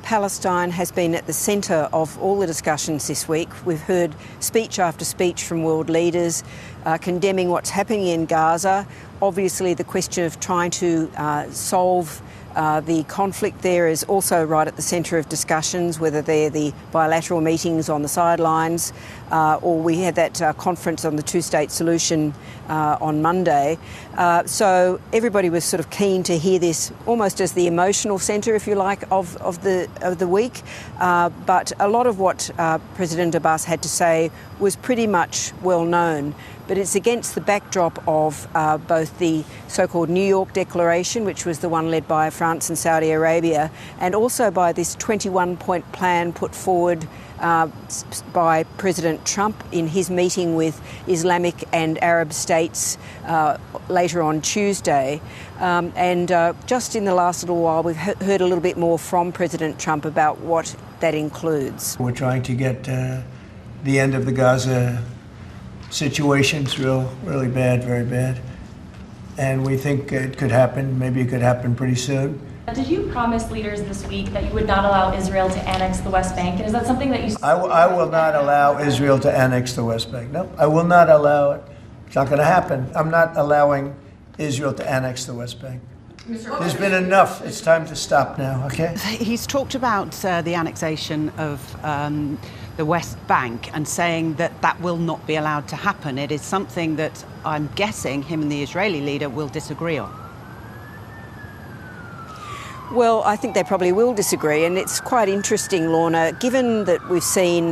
Palestine has been at the centre of all the discussions this week. We've heard speech after speech from world leaders condemning what's happening in Gaza. Obviously, the question of trying to solve the conflict there is also right at the centre of discussions, whether they're the bilateral meetings on the sidelines or we had that conference on the two-state solution on Monday. So everybody was sort of keen to hear this almost as the emotional centre, if you like, of the week. But a lot of what President Abbas had to say was pretty much well known. But it's against the backdrop of both the so-called New York Declaration, which was the one led by France and Saudi Arabia, and also by this 21-point plan put forward by President Trump in his meeting with Islamic and Arab states later on Tuesday. Just in the last little while, we've heard a little bit more from President Trump about what that includes. We're trying to get the end of the Gaza situation's really bad, very bad. And we think it could happen, maybe it could happen pretty soon. Did you promise leaders this week that you would not allow Israel to annex the West Bank? And is that something that you... I will not allow Israel to annex the West Bank. No, I will not allow it. It's not going to happen. I'm not allowing Israel to annex the West Bank. There's been enough. It's time to stop now, okay? He's talked about the annexation of the West Bank and saying that that will not be allowed to happen. It is something that I'm guessing him and the Israeli leader will disagree on. Well, I think they probably will disagree, and it's quite interesting, Lorna, given that we've seen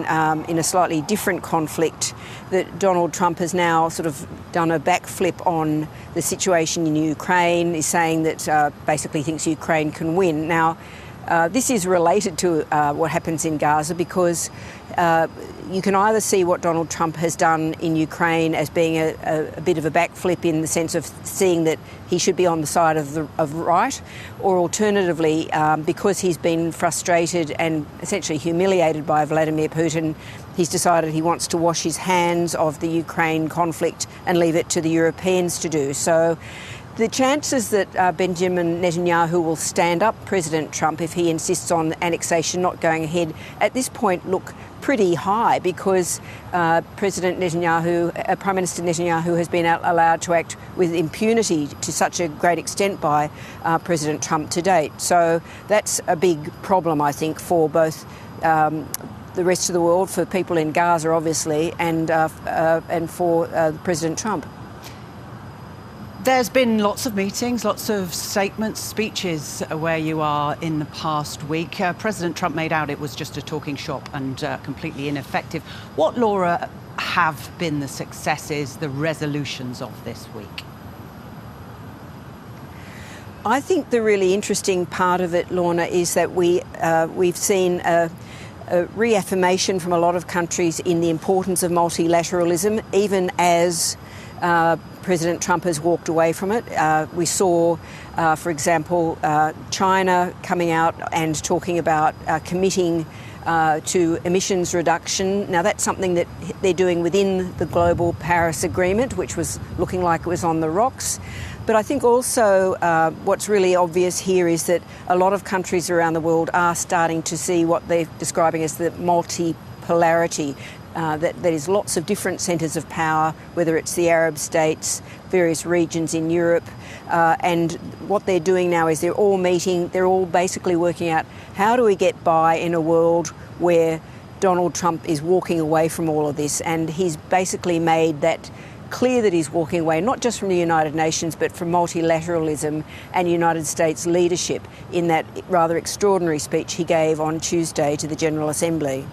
in a slightly different conflict that Donald Trump has now sort of done a backflip on the situation in Ukraine. He's saying that basically thinks Ukraine can win. Now, this is related to what happens in Gaza because you can either see what Donald Trump has done in Ukraine as being a bit of a backflip in the sense of seeing that he should be on the side of right, or alternatively, because he's been frustrated and essentially humiliated by Vladimir Putin, he's decided he wants to wash his hands of the Ukraine conflict and leave it to the Europeans to do. So the chances that Benjamin Netanyahu will stand up President Trump if he insists on annexation not going ahead at this point look pretty high because Prime Minister Netanyahu has been allowed to act with impunity to such a great extent by President Trump to date. So that's a big problem, I think, for both the rest of the world, for people in Gaza, obviously, and for President Trump. There's been lots of meetings, lots of statements, speeches where you are in the past week. President Trump made out it was just a talking shop and completely ineffective. What, Laura, have been the successes, the resolutions of this week? I think the really interesting part of it, Lorna, is that we've seen a reaffirmation from a lot of countries in the importance of multilateralism, even as President Trump has walked away from it. We saw, for example, China coming out and talking about committing to emissions reduction. Now, that's something that they're doing within the global Paris Agreement, which was looking like it was on the rocks. But I think also what's really obvious here is that a lot of countries around the world are starting to see what they're describing as the multipolarity. That there's lots of different centres of power, whether it's the Arab states, various regions in Europe, and what they're doing now is they're all meeting, they're all basically working out how do we get by in a world where Donald Trump is walking away from all of this, and he's basically made that clear that he's walking away not just from the United Nations but from multilateralism and United States leadership in that rather extraordinary speech he gave on Tuesday to the General Assembly.